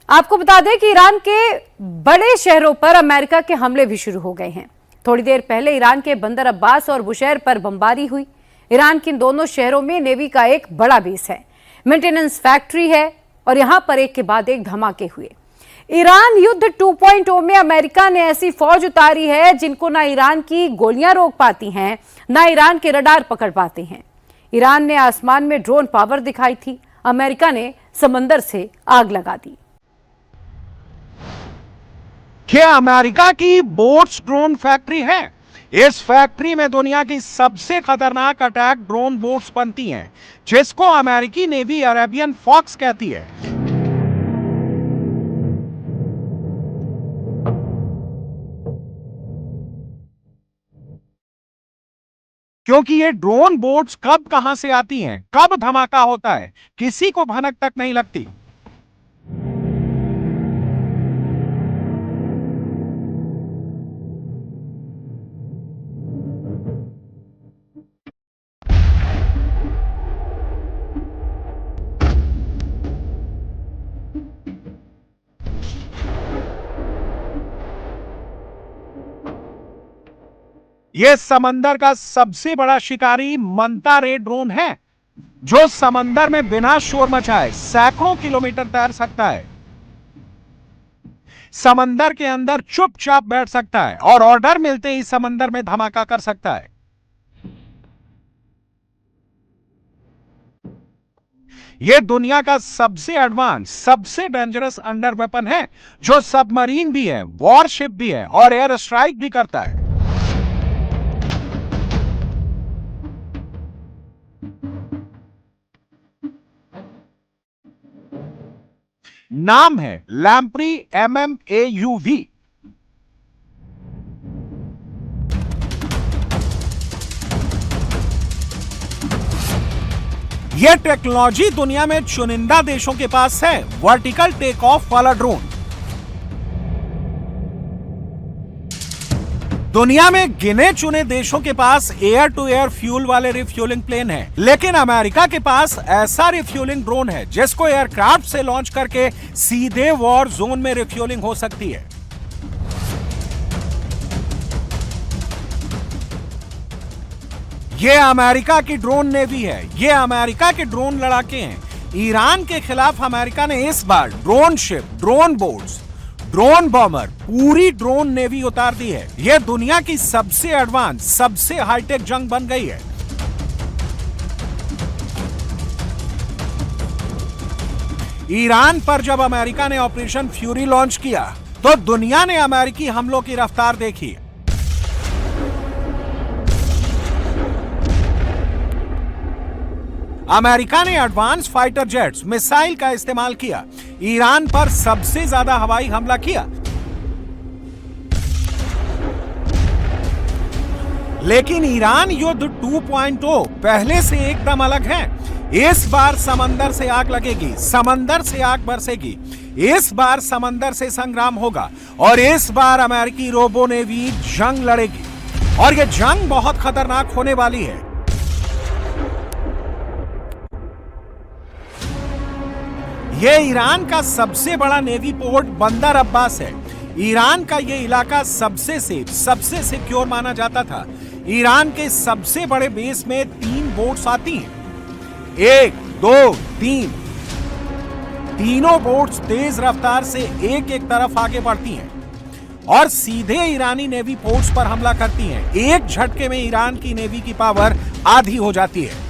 आपको बता दें कि ईरान के बड़े शहरों पर अमेरिका के हमले भी शुरू हो गए हैं। थोड़ी देर पहले ईरान के बंदर अब्बास और बुशैर पर बमबारी हुई। ईरान के इन दोनों शहरों में नेवी का एक बड़ा बेस है, मेंटेनेंस फैक्ट्री है और यहां पर एक के बाद एक धमाके हुए। ईरान युद्ध 2.0 में अमेरिका ने ऐसी फौज उतारी है जिनको ना ईरान की गोलियां रोक पाती हैं, ना ईरान के रडार पकड़ पाते हैं। ईरान ने आसमान में ड्रोन पावर दिखाई थी, अमेरिका ने समंदर से आग लगा दी। क्या अमेरिका की बोट्स ड्रोन फैक्ट्री है? इस फैक्ट्री में दुनिया की सबसे खतरनाक अटैक ड्रोन बोट्स बनती हैं, जिसको अमेरिकी नेवी अरेबियन फॉक्स कहती है। क्योंकि ये ड्रोन बोट्स कब कहां से आती हैं, कब धमाका होता है, किसी को भनक तक नहीं लगती। यह समंदर का सबसे बड़ा शिकारी मंता रे ड्रोन है, जो समंदर में बिना शोर मचाए सैकड़ों किलोमीटर तैर सकता है। समंदर के अंदर चुपचाप बैठ सकता है और ऑर्डर मिलते ही समंदर में धमाका कर सकता है। यह दुनिया का सबसे एडवांस, सबसे डेंजरस अंडर वेपन है, जो सबमरीन भी है, वॉरशिप भी है और एयर स्ट्राइक भी करता है। नाम है लैम्प्री MMAUV। यह टेक्नोलॉजी दुनिया में चुनिंदा देशों के पास है। वर्टिकल टेक ऑफ वाला ड्रोन दुनिया में गिने चुने देशों के पास एयर टू एयर फ्यूल वाले रिफ्यूलिंग प्लेन है, लेकिन अमेरिका के पास ऐसा रिफ्यूलिंग ड्रोन है जिसको एयरक्राफ्ट से लॉन्च करके सीधे वॉर जोन में रिफ्यूलिंग हो सकती है। यह अमेरिका की ड्रोन नेवी है, यह अमेरिका के ड्रोन लड़ाके हैं। ईरान के खिलाफ अमेरिका ने इस बार drone ship, drone boats, drone bomber, पूरी ड्रोन नेवी उतार दी है। यह दुनिया की सबसे एडवांस, सबसे हाईटेक जंग बन गई है। ईरान पर जब अमेरिका ने ऑपरेशन फ्यूरी लॉन्च किया तो दुनिया ने अमेरिकी हमलों की रफ्तार देखी। अमेरिका ने एडवांस फाइटर जेट्स, मिसाइल का इस्तेमाल किया, ईरान पर सबसे ज्यादा हवाई हमला किया। लेकिन ईरान युद्ध 2.0 पहले से एकदम अलग है। इस बार समंदर से आग लगेगी, समंदर से आग बरसेगी। इस बार समंदर से संग्राम होगा और इस बार अमेरिकी रोबो नेवी जंग लड़ेगी और यह जंग बहुत खतरनाक होने वाली है। यह ईरान का सबसे बड़ा नेवी पोर्ट बंदर अब्बास है। ईरान का यह इलाका सबसे सेफ, सबसे सिक्योर माना जाता था। ईरान के सबसे बड़े बेस में 3 बोट्स आती हैं, 1, 2, 3। तीनों बोट्स तेज रफ्तार से एक एक तरफ आगे बढ़ती हैं और सीधे ईरानी नेवी पोर्ट्स पर हमला करती हैं। एक झटके में ईरान की नेवी की पावर आधी हो जाती है।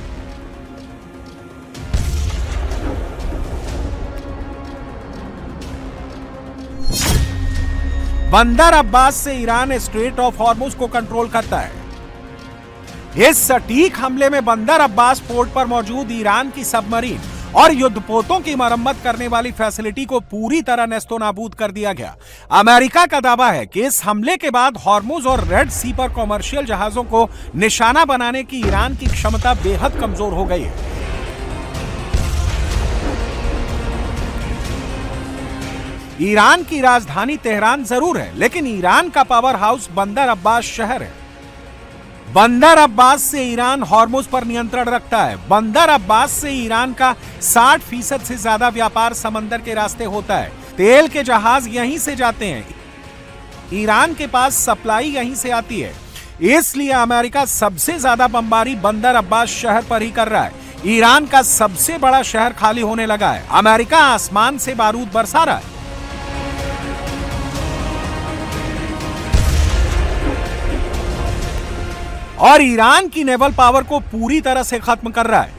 बंदर अब्बास से ईरान स्ट्रेट ऑफ हॉर्मुज को कंट्रोल करता है। इस सटीक हमले में बंदर अब्बास पोर्ट पर मौजूद ईरान की सबमरीन और युद्धपोतों की मरम्मत करने वाली फैसिलिटी को पूरी तरह नेस्तोनाबूद कर दिया गया। अमेरिका का दावा है कि इस हमले के बाद हॉर्मुज और रेड सी पर कॉमर्शियल जहाजों को निशाना बनाने की ईरान की क्षमता बेहद कमजोर हो गई है। ईरान की राजधानी तेहरान जरूर है, लेकिन ईरान का पावर हाउस बंदर अब्बास शहर है। बंदर अब्बास से ईरान हॉर्मुज पर नियंत्रण रखता है। बंदर अब्बास से ईरान का 60% से ज्यादा व्यापार समंदर के रास्ते होता है। तेल के जहाज यहीं से जाते हैं, ईरान के पास सप्लाई यहीं से आती है, इसलिए अमेरिका सबसे ज्यादा बमबारी बंदर अब्बास शहर पर ही कर रहा है। ईरान का सबसे बड़ा शहर खाली होने लगा है, अमेरिका आसमान से बारूद बरसा रहा है। और ईरान की नेवल पावर को पूरी तरह से खत्म कर रहा है।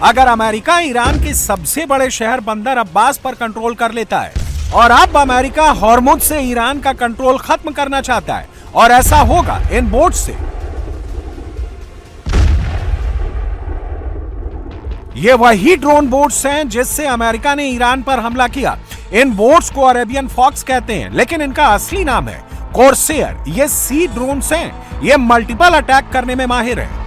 अगर अमेरिका ईरान के सबसे बड़े शहर बंदर अब्बास पर कंट्रोल कर लेता है और अब अमेरिका हॉर्मुज से ईरान का कंट्रोल खत्म करना चाहता है, और ऐसा होगा इन बोट से। ये वही ड्रोन बोट्स हैं जिससे अमेरिका ने ईरान पर हमला किया। इन बोट्स को अरेबियन फॉक्स कहते हैं, लेकिन इनका असली नाम है कॉर्सेयर। ये सी ड्रोन्स हैं, ये मल्टीपल अटैक करने में माहिर हैं।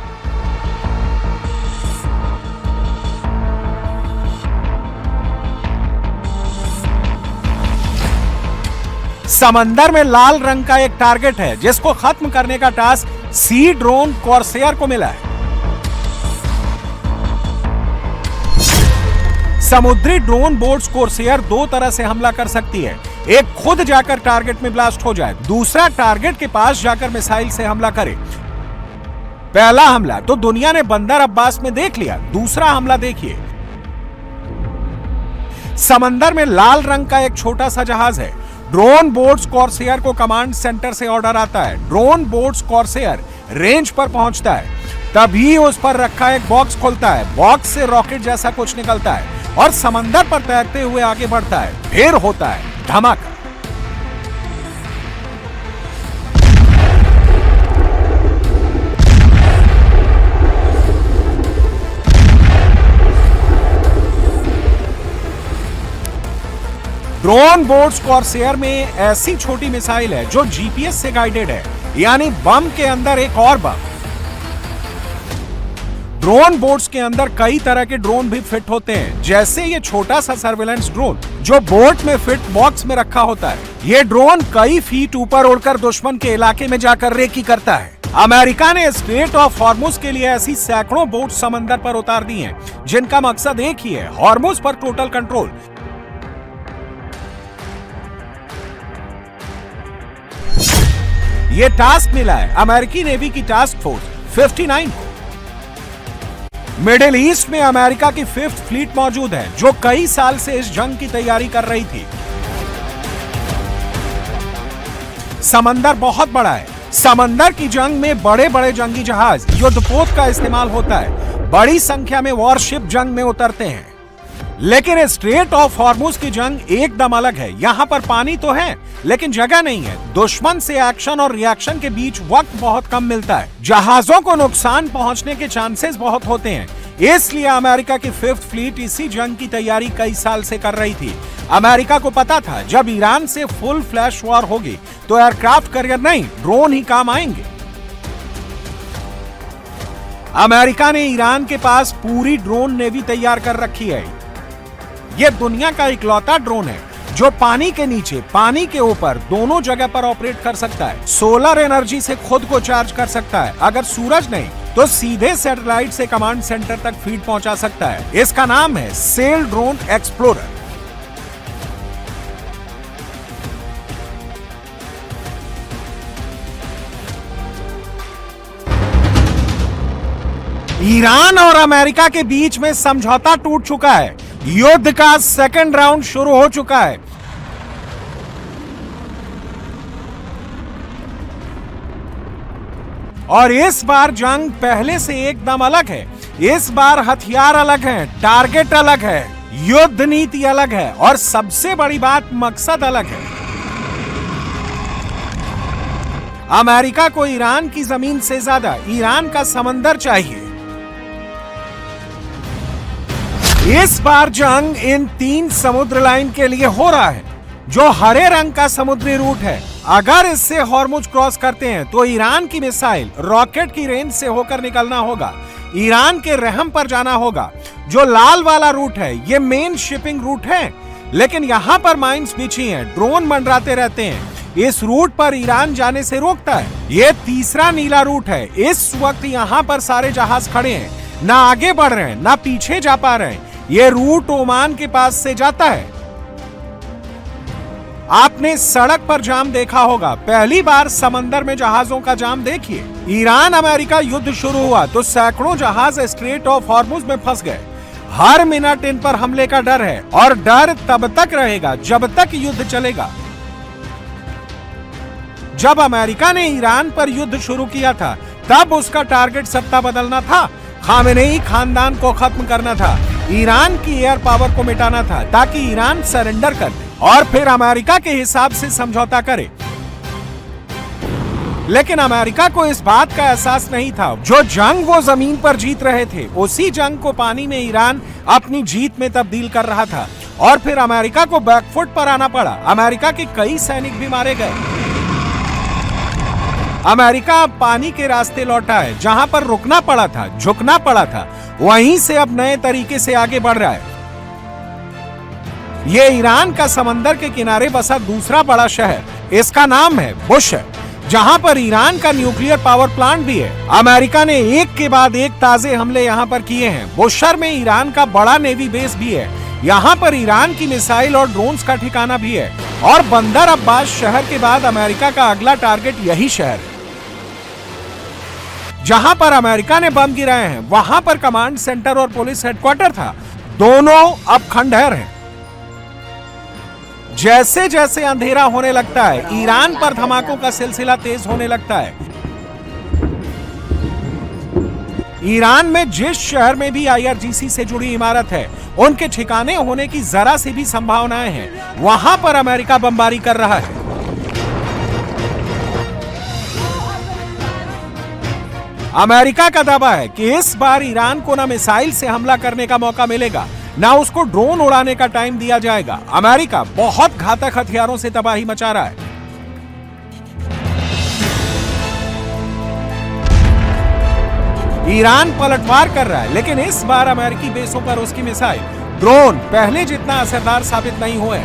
समंदर में लाल रंग का एक टारगेट है जिसको खत्म करने का टास्क सी ड्रोन कॉर्सेयर को मिला है। समुद्री ड्रोन बोट्स कॉर्सेयर दो तरह से हमला कर सकती है, एक खुद जाकर टारगेट में ब्लास्ट हो जाए, दूसरा टारगेट के पास जाकर मिसाइल से हमला करे। पहला हमला तो दुनिया ने बंदर अब्बास में देख लिया, दूसरा हमला देखिए। समंदर में लाल रंग का एक छोटा सा जहाज है। ड्रोन बोट्स कॉर्सेयर को कमांड सेंटर से ऑर्डर आता है। ड्रोन बोट्स कॉर्सेयर रेंज पर पहुंचता है, तभी उस पर रखा एक बॉक्स खुलता है। बॉक्स से रॉकेट जैसा कुछ निकलता है और समंदर पर तैरते हुए आगे बढ़ता है। फिर होता है धमाका। ड्रोन बोट्स कॉर्सेयर में ऐसी छोटी मिसाइल है जो जीपीएस से गाइडेड है, यानी बम के अंदर एक और बम। ड्रोन बोट्स के अंदर कई तरह के ड्रोन भी फिट होते हैं, जैसे ये छोटा सा सर्वेलेंस ड्रोन जो बोट में फिट बॉक्स में रखा होता है। ये ड्रोन कई फीट ऊपर उड़कर दुश्मन के इलाके में जाकर रेकी करता है। अमेरिका ने स्ट्रेट ऑफ हॉर्मुज के लिए ऐसी सैकड़ों बोट समंदर पर उतार दी हैं, जिनका मकसद एक ही है, हॉर्मुज पर टोटल कंट्रोल। ये टास्क मिला है अमेरिकी नेवी की टास्क फोर्स 59 को। मिडिल ईस्ट में अमेरिका की 5th फ्लीट मौजूद है, जो कई साल से इस जंग की तैयारी कर रही थी। समंदर बहुत बड़ा है। समंदर की जंग में बड़े बड़े जंगी जहाज, युद्धपोत का इस्तेमाल होता है। बड़ी संख्या में वॉरशिप जंग में उतरते हैं। लेकिन स्ट्रेट ऑफ हॉर्मुज की जंग एकदम अलग है। यहाँ पर पानी तो है, लेकिन जगह नहीं है। दुश्मन से एक्शन और रिएक्शन के बीच वक्त बहुत कम मिलता है। जहाजों को नुकसान पहुंचने के चांसेस बहुत होते हैं। इसलिए अमेरिका की 5th फ्लीट इसी जंग की तैयारी कई साल से कर रही थी। अमेरिका को पता था जब ईरान से फुल फ्लैश वॉर होगी तो एयरक्राफ्ट कैरियर नहीं, ड्रोन ही काम आएंगे। अमेरिका ने ईरान के पास पूरी ड्रोन नेवी तैयार कर रखी है। यह दुनिया का इकलौता ड्रोन है जो पानी के नीचे, पानी के ऊपर दोनों जगह पर ऑपरेट कर सकता है। सोलर एनर्जी से खुद को चार्ज कर सकता है। अगर सूरज नहीं तो सीधे सैटेलाइट से कमांड सेंटर तक फीड पहुंचा सकता है। इसका नाम है सेल ड्रोन एक्सप्लोरर। ईरान और अमेरिका के बीच में समझौता टूट चुका है। युद्ध का सेकंड राउंड शुरू हो चुका है। और इस बार जंग पहले से एकदम अलग है। इस बार हथियार अलग हैं, टारगेट अलग है, युद्ध नीति अलग है, और सबसे बड़ी बात, मकसद अलग है। अमेरिका को ईरान की जमीन से ज्यादा ईरान का समंदर चाहिए। इस बार जंग इन 3 समुद्र लाइन के लिए हो रहा है, जो हरे रंग का समुद्री रूट है। अगर इससे हॉर्मुज क्रॉस करते हैं तो ईरान की मिसाइल, रॉकेट की रेंज से होकर निकलना होगा, ईरान के रहम पर जाना होगा। जो लाल वाला रूट है ये मेन शिपिंग रूट है, लेकिन यहाँ पर माइंस बिछी हैं, ड्रोन मंडराते रहते हैं। इस रूट पर ईरान जाने से रोकता है। ये तीसरा नीला रूट है। इस वक्त यहाँ पर सारे जहाज खड़े हैं, ना आगे बढ़ रहे हैं ना पीछे जा पा रहे हैं। ये रूट ओमान के पास से जाता है। आपने सड़क पर जाम देखा होगा, पहली बार समंदर में जहाजों का जाम देखिए। ईरान अमेरिका युद्ध शुरू हुआ तो सैकड़ों जहाज स्ट्रेट ऑफ हॉर्मुज में फंस गए। हर मिनट इन पर हमले का डर है और डर तब तक रहेगा जब तक युद्ध चलेगा। जब अमेरिका ने ईरान पर युद्ध शुरू किया था तब उसका टारगेट सत्ता बदलना था, खामेनेई खानदान को खत्म करना था, ईरान की एयर पावर को मिटाना था ताकि ईरान सरेंडर कर दे और फिर अमेरिका के हिसाब से समझौता करे। लेकिन अमेरिका को इस बात का एहसास नहीं था, जो जंग वो जमीन पर जीत रहे थे उसी जंग को पानी में ईरान अपनी जीत में तब्दील कर रहा था और फिर अमेरिका को बैकफुट पर आना पड़ा। अमेरिका के कई सैनिक भी मारे गए। अमेरिका अब पानी के रास्ते लौटा है, जहां पर रुकना पड़ा था, झुकना पड़ा था, वहीं से अब नए तरीके से आगे बढ़ रहा है। ये ईरान का समंदर के किनारे बसा दूसरा बड़ा शहर, इसका नाम है बुशर, जहां पर ईरान का न्यूक्लियर पावर प्लांट भी है। अमेरिका ने एक के बाद एक ताजे हमले यहां पर किए हैं। बुशर में ईरान का बड़ा नेवी बेस भी है। यहां पर ईरान की मिसाइल और ड्रोन्स का ठिकाना भी है और बंदर अब्बास शहर के बाद अमेरिका का अगला टारगेट यही शहर है। जहां पर अमेरिका ने बम गिराए हैं वहां पर कमांड सेंटर और पुलिस हेडक्वार्टर था। दोनों अब खंडहर हैं। जैसे जैसे अंधेरा होने लगता है ईरान पर धमाकों का सिलसिला तेज होने लगता है। ईरान में जिस शहर में भी IRGC से जुड़ी इमारत है उनके ठिकाने होने की जरा सी भी संभावनाएं हैं, वहां पर अमेरिका बमबारी कर रहा है। अमेरिका का दावा है कि इस बार ईरान को न मिसाइल से हमला करने का मौका मिलेगा, ना उसको ड्रोन उड़ाने का टाइम दिया जाएगा। अमेरिका बहुत घातक हथियारों से तबाही मचा रहा है। ईरान पलटवार कर रहा है, लेकिन इस बार अमेरिकी बेसों पर उसकी मिसाइल, ड्रोन पहले जितना असरदार साबित नहीं हुए।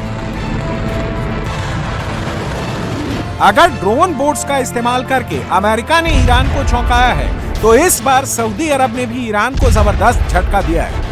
अगर ड्रोन बोट्स का इस्तेमाल करके अमेरिका ने ईरान को चौंकाया है तो इस बार सऊदी अरब ने भी ईरान को जबरदस्त झटका दिया है।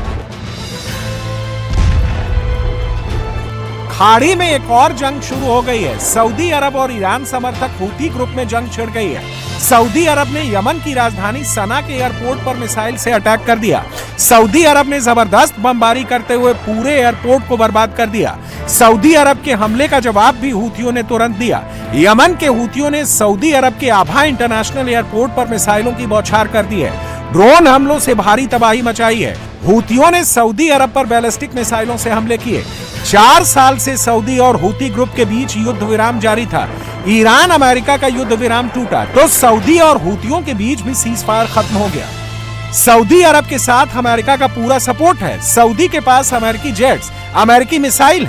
खाड़ी में एक और जंग शुरू हो गई है। सऊदी अरब और ईरान समर्थक हूती ग्रुप में जंग छिड़ गई है। सऊदी अरब ने यमन की राजधानी सना के एयरपोर्ट पर मिसाइल से अटैक कर दिया। सऊदी अरब ने जबरदस्त बमबारी करते हुए पूरे एयरपोर्ट को बर्बाद कर दिया। सऊदी अरब के हमले का जवाब भी हूतियों ने तुरंत दिया। यमन के हूतियों ने सऊदी अरब के आभा इंटरनेशनल एयरपोर्ट पर मिसाइलों की बौछार कर दी है। ड्रोन हमलों से भारी तबाही मचाई है। हूतियों ने सऊदी अरब पर बैलिस्टिक मिसाइलों से हमले किए। 4 साल से सऊदी और हूती ग्रुप के बीच युद्ध विराम जारी था। ईरान अमेरिका का युद्ध विराम टूटा तो सऊदी और हूतियों के बीच भी सीज फायर खत्म हो गया। सऊदी अरब के साथ अमेरिका का पूरा सपोर्ट है। सऊदी के पास अमेरिकी जेट्स, अमेरिकी मिसाइल है।